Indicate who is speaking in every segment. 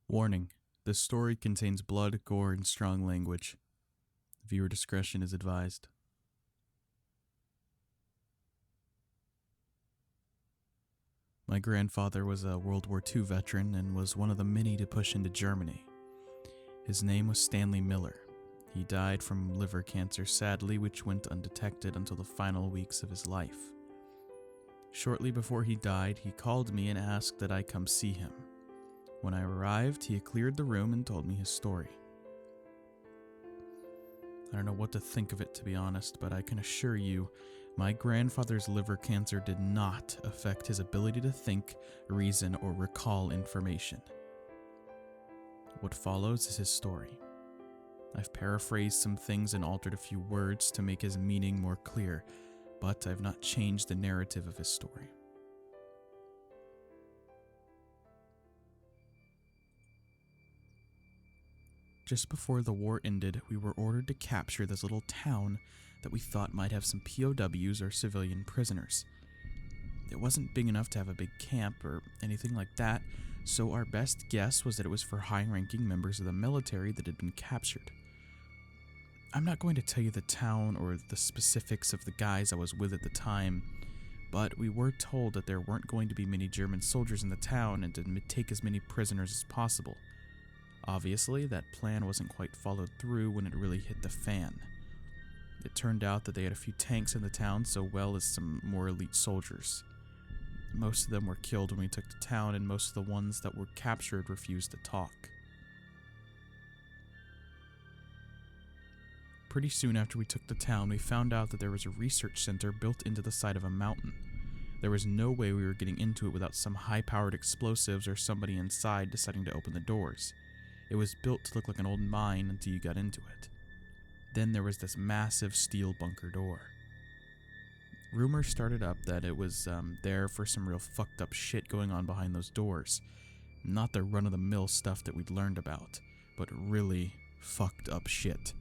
Speaker 1: Warning: this story contains blood, gore, and strong language. Viewer discretion is advised. My grandfather was a World War II veteran and was one of the many to push into Germany. His name was Stanley Miller. He died from liver cancer, sadly, which went undetected until the final weeks of his life. Shortly before he died, he called me and asked that I come see him. When I arrived, he had cleared the room and told me his story. I don't know what to think of it, to be honest, but I can assure you, my grandfather's liver cancer did not affect his ability to think, reason, or recall information. What follows is his story. I've paraphrased some things and altered a few words to make his meaning more clear, but I've not changed the narrative of his story. Just before the war ended, we were ordered to capture this little town that we thought might have some POWs or civilian prisoners. It wasn't big enough to have a big camp or anything like that, so our best guess was that it was for high-ranking members of the military that had been captured. I'm not going to tell you the town or the specifics of the guys I was with at the time, but we were told that there weren't going to be many German soldiers in the town and to take as many prisoners as possible. Obviously, that plan wasn't quite followed through when it really hit the fan. It turned out that they had a few tanks in the town, so well as some more elite soldiers. Most of them were killed when we took the town, and most of the ones that were captured refused to talk. Pretty soon after we took the town, we found out that there was a research center built into the side of a mountain. There was no way we were getting into it without some high-powered explosives or somebody inside deciding to open the doors. It was built to look like an old mine until you got into it. Then there was this massive steel bunker door. Rumors started up that it was there for some real fucked up shit going on behind those doors. Not the run-of-the-mill stuff that we'd learned about, but really fucked up shit.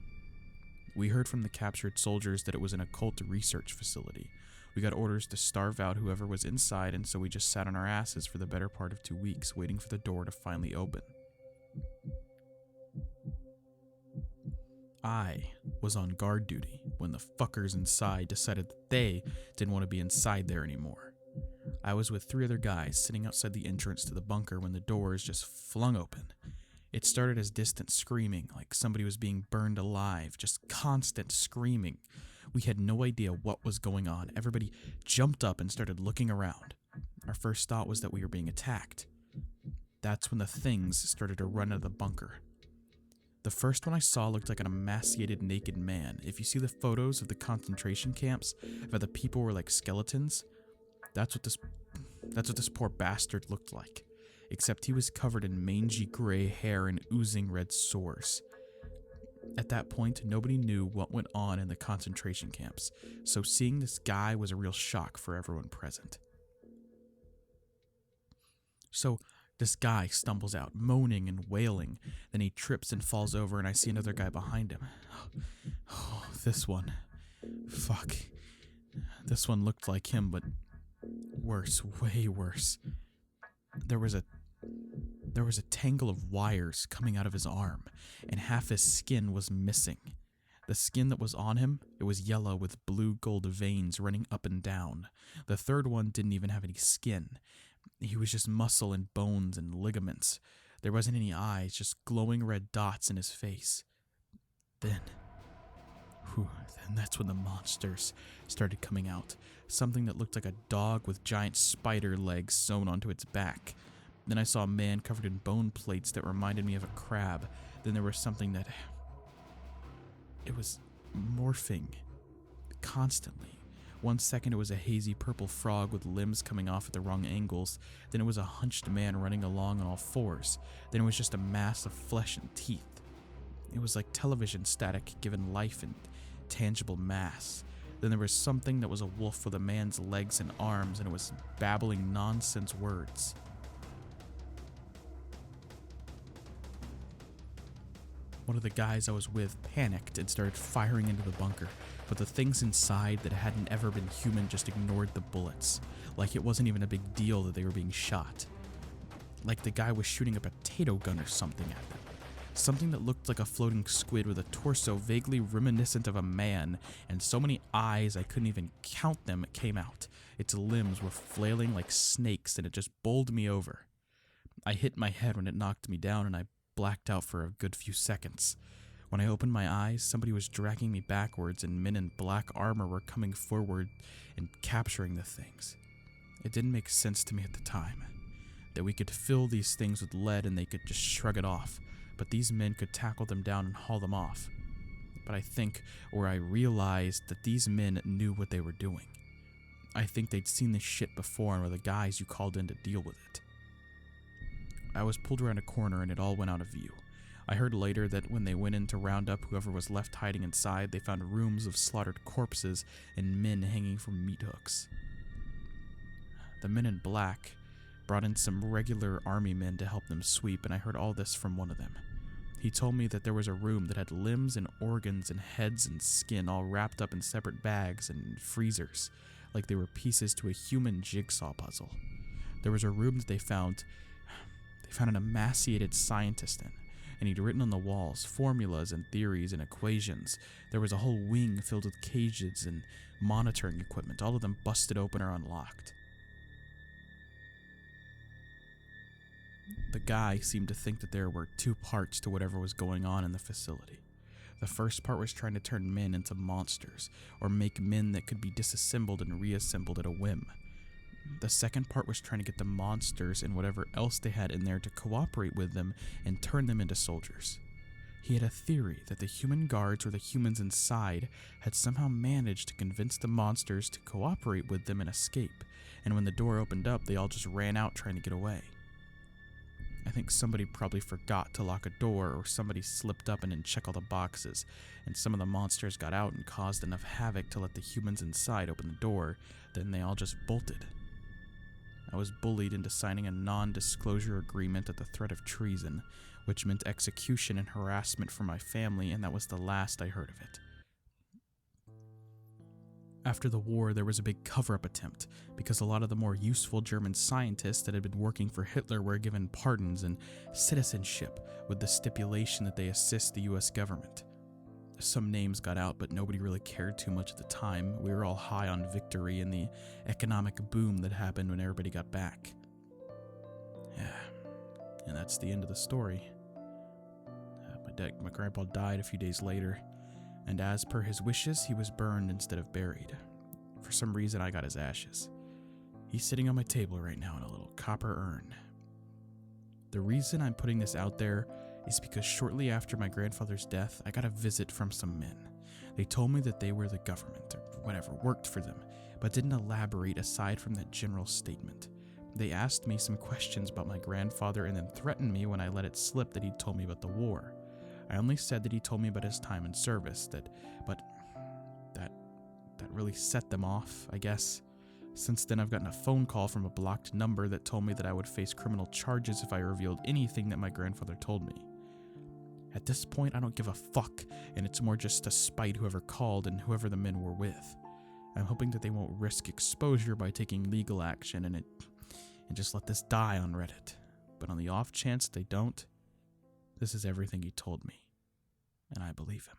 Speaker 1: We heard from the captured soldiers that it was an occult research facility. We got orders to starve out whoever was inside, and so we just sat on our asses for the better part of 2 weeks, waiting for the door to finally open. I was on guard duty when the fuckers inside decided that they didn't want to be inside there anymore. I was with 3 other guys sitting outside the entrance to the bunker when the doors just flung open. It started as distant screaming, like somebody was being burned alive, just constant screaming. We had no idea what was going on. Everybody jumped up and started looking around. Our first thought was that we were being attacked. That's when the things started to run out of the bunker. The first one I saw looked like an emaciated naked man. If you see the photos of the concentration camps, where the people were like skeletons, that's what this poor bastard looked like. Except he was covered in mangy gray hair and oozing red sores. At that point, nobody knew what went on in the concentration camps, so seeing this guy was a real shock for everyone present. So this guy stumbles out, moaning and wailing. Then he trips and falls over, and I see another guy behind him. Oh, this one. Fuck. This one looked like him, but worse, way worse. There was a tangle of wires coming out of his arm, and half his skin was missing. The skin that was on him, it was yellow with blue gold veins running up and down. The third one didn't even have any skin. He was just muscle and bones and ligaments. There wasn't any eyes, just glowing red dots in his face. Then that's when the monsters started coming out. Something that looked like a dog with giant spider legs sewn onto its back. Then I saw a man covered in bone plates that reminded me of a crab. Then there was something that... It was morphing constantly. 1 second it was a hazy purple frog with limbs coming off at the wrong angles. Then it was a hunched man running along on all fours. Then it was just a mass of flesh and teeth. It was like television static given life and tangible mass. Then there was something that was a wolf with a man's legs and arms, and it was babbling nonsense words. One of the guys I was with panicked and started firing into the bunker, but the things inside that hadn't ever been human just ignored the bullets, like it wasn't even a big deal that they were being shot. like the guy was shooting a potato gun or something at them. Something that looked like a floating squid with a torso vaguely reminiscent of a man, and so many eyes I couldn't even count them came out. Its limbs were flailing like snakes, and it just bowled me over. I hit my head when it knocked me down, and I blacked out for a good few seconds. When I opened my eyes, somebody was dragging me backwards, and men in black armor were coming forward and capturing the things. It didn't make sense to me at the time that we could fill these things with lead and they could just shrug it off, but these men could tackle them down and haul them off. But I think, or I realized, that these men knew what they were doing. I think they'd seen this shit before and were the guys you called in to deal with it. I was pulled around a corner and it all went out of view. I heard later that when they went in to round up whoever was left hiding inside, they found rooms of slaughtered corpses and men hanging from meat hooks. The men in black brought in some regular army men to help them sweep, and I heard all this from one of them. He told me that there was a room that had limbs and organs and heads and skin all wrapped up in separate bags and freezers, like they were pieces to a human jigsaw puzzle. There was a room that they found an emaciated scientist in, and he'd written on the walls formulas and theories and equations. There was a whole wing filled with cages and monitoring equipment, all of them busted open or unlocked. The guy seemed to think that there were two parts to whatever was going on in the facility. The first part was trying to turn men into monsters, or make men that could be disassembled and reassembled at a whim. The second part was trying to get the monsters and whatever else they had in there to cooperate with them and turn them into soldiers. He had a theory that the human guards or the humans inside had somehow managed to convince the monsters to cooperate with them and escape, and when the door opened up, they all just ran out trying to get away. I think somebody probably forgot to lock a door, or somebody slipped up and didn't check all the boxes, and some of the monsters got out and caused enough havoc to let the humans inside open the door, then they all just bolted. I was bullied into signing a non-disclosure agreement at the threat of treason, which meant execution and harassment for my family, and that was the last I heard of it. After the war, there was a big cover-up attempt, because a lot of the more useful German scientists that had been working for Hitler were given pardons and citizenship with the stipulation that they assist the US government. Some names got out, but nobody really cared too much at the time. We were all high on victory and the economic boom that happened when everybody got back. Yeah, and that's the end of the story. My grandpa died a few days later, and as per his wishes, he was burned instead of buried. For some reason, I got his ashes. He's sitting on my table right now in a little copper urn. The reason I'm putting this out there is because shortly after my grandfather's death, I got a visit from some men. They told me that they were the government, or whatever, worked for them, but didn't elaborate aside from that general statement. They asked me some questions about my grandfather and then threatened me when I let it slip that he'd told me about the war. I only said that he told me about his time in service, but that really set them off, I guess. Since then, I've gotten a phone call from a blocked number that told me that I would face criminal charges if I revealed anything that my grandfather told me. At this point, I don't give a fuck, and it's more just to spite whoever called and whoever the men were with. I'm hoping that they won't risk exposure by taking legal action and just let this die on Reddit. But on the off chance they don't, this is everything he told me, and I believe him.